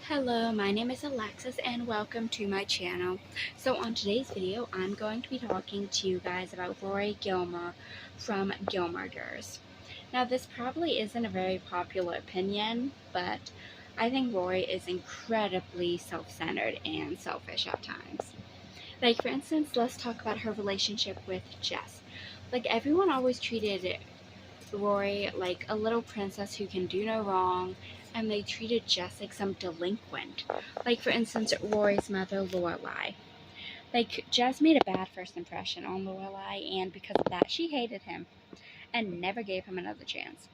Hello, my name is Alexis and welcome to my channel. So on today's video, I'm going to be talking to you guys about Rory Gilmore from Gilmore Girls. Now this probably isn't a very popular opinion, but I think Rory is incredibly self-centered and selfish at times. Like for instance, let's talk about her relationship with Jess. Like everyone always treated Rory like a little princess who can do no wrong, and they treated Jess like some delinquent. Like, for instance, Rory's mother, Lorelai. Like, Jess made a bad first impression on Lorelai, and because of that, she hated him and never gave him another chance.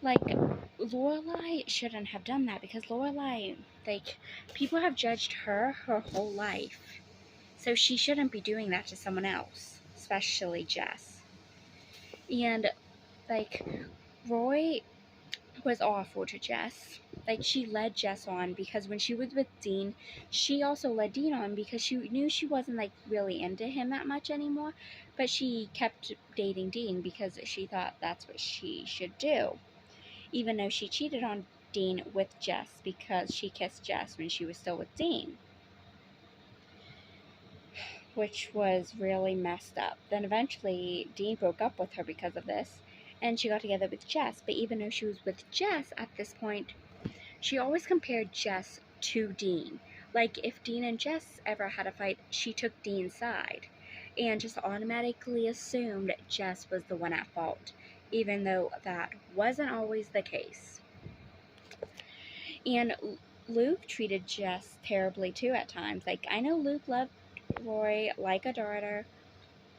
Like, Lorelai shouldn't have done that because Lorelai, like, people have judged her whole life. So she shouldn't be doing that to someone else, especially Jess. And, like, Roy was awful to Jess. Like, she led Jess on because when she was with Dean, she also led Dean on because she knew she wasn't, like, really into him that much anymore, but she kept dating Dean because she thought that's what she should do, even though she cheated on Dean with Jess because she kissed Jess when she was still with Dean, which was really messed up. Then eventually, Dean broke up with her because of this, and she got together with Jess, but even though she was with Jess at this point, she always compared Jess to Dean. Like, if Dean and Jess ever had a fight, she took Dean's side and just automatically assumed Jess was the one at fault, even though that wasn't always the case. And Luke treated Jess terribly too at times. Like, I know Luke loved Rory like a daughter,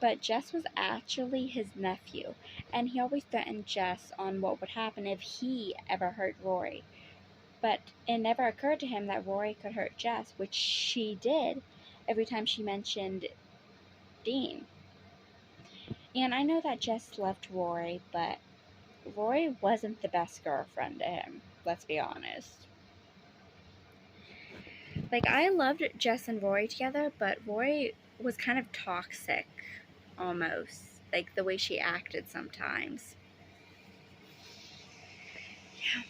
but Jess was actually his nephew, and he always threatened Jess on what would happen if he ever hurt Rory. But it never occurred to him that Rory could hurt Jess, which she did every time she mentioned Dean. And I know that Jess loved Rory, but Rory wasn't the best girlfriend to him, let's be honest. Like, I loved Jess and Rory together, but Rory was kind of toxic, almost. Like, the way she acted sometimes. Yeah.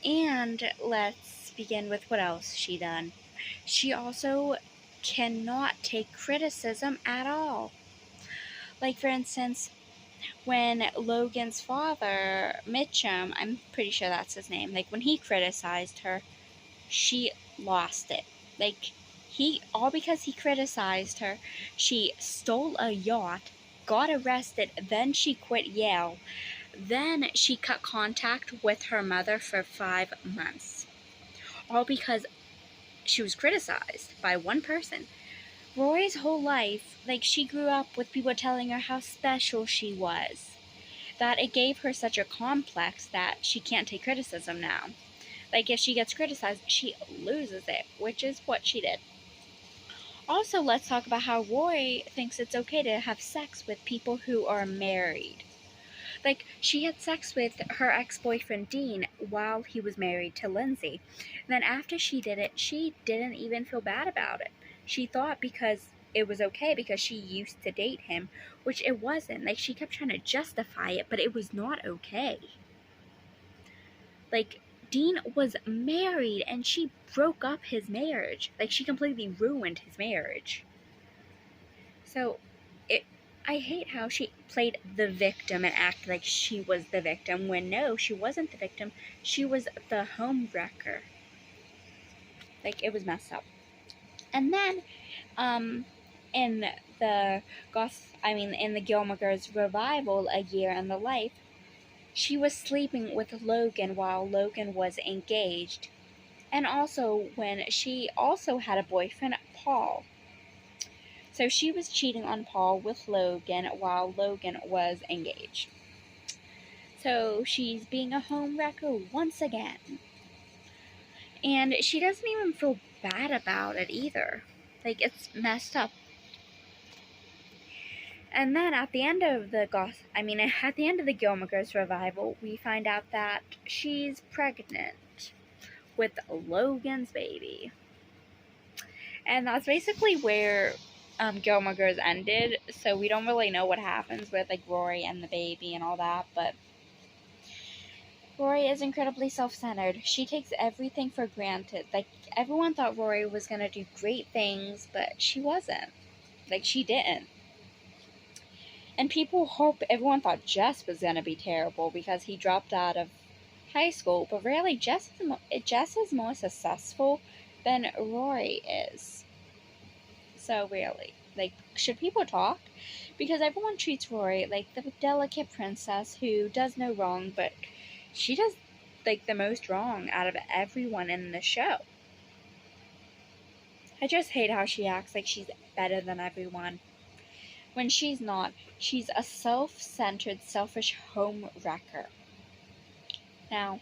And let's begin with what else she done. She also cannot take criticism at all. Like, for instance, when Logan's father, Mitchum, I'm pretty sure that's his name, like, when he criticized her, she lost it. Like, all because he criticized her, she stole a yacht, got arrested, then she quit Yale, then she cut contact with her mother for 5 months. All because she was criticized by one person. Rory's whole life, like, she grew up with people telling her how special she was, that it gave her such a complex that she can't take criticism now. Like, if she gets criticized, she loses it, which is what she did. Also, let's talk about how Rory thinks it's okay to have sex with people who are married. Like, she had sex with her ex-boyfriend Dean while he was married to Lindsay. Then after she did it, she didn't even feel bad about it. She thought because it was okay because she used to date him, which it wasn't. Like, she kept trying to justify it, but it was not okay. Like, Dean was married and she broke up his marriage. Like, she completely ruined his marriage. So, I hate how she played the victim and acted like she was the victim, when no, she wasn't the victim. She was the home wrecker. Like, it was messed up. And then, in the Gilmore Girls revival, A Year in the Life, she was sleeping with Logan while Logan was engaged. And also when she also had a boyfriend, Paul. So she was cheating on Paul with Logan while Logan was engaged. So she's being a home wrecker once again. And she doesn't even feel bad about it either. Like, it's messed up. And then at the end of the Gilmore Girls revival, we find out that she's pregnant with Logan's baby. And that's basically where Gilmore Girls ended, so we don't really know what happens with, like, Rory and the baby and all that, but Rory is incredibly self-centered. She takes everything for granted. Like, everyone thought Rory was gonna do great things, but she wasn't. Like, she didn't. And everyone thought Jess was gonna be terrible because he dropped out of high school, but really, Jess is more successful than Rory is. So really, like, should people talk? Because everyone treats Rory like the delicate princess who does no wrong, but she does, like, the most wrong out of everyone in the show. I just hate how she acts like she's better than everyone. When she's not, she's a self-centered, selfish home wrecker. Now,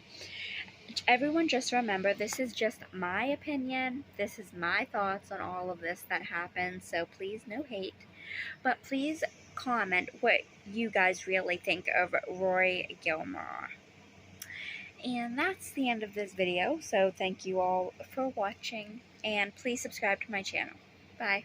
everyone just remember, this is just my opinion. This is my thoughts on all of this that happened, so please no hate. But please comment what you guys really think of Rory Gilmore. And that's the end of this video, so thank you all for watching, and please subscribe to my channel. Bye.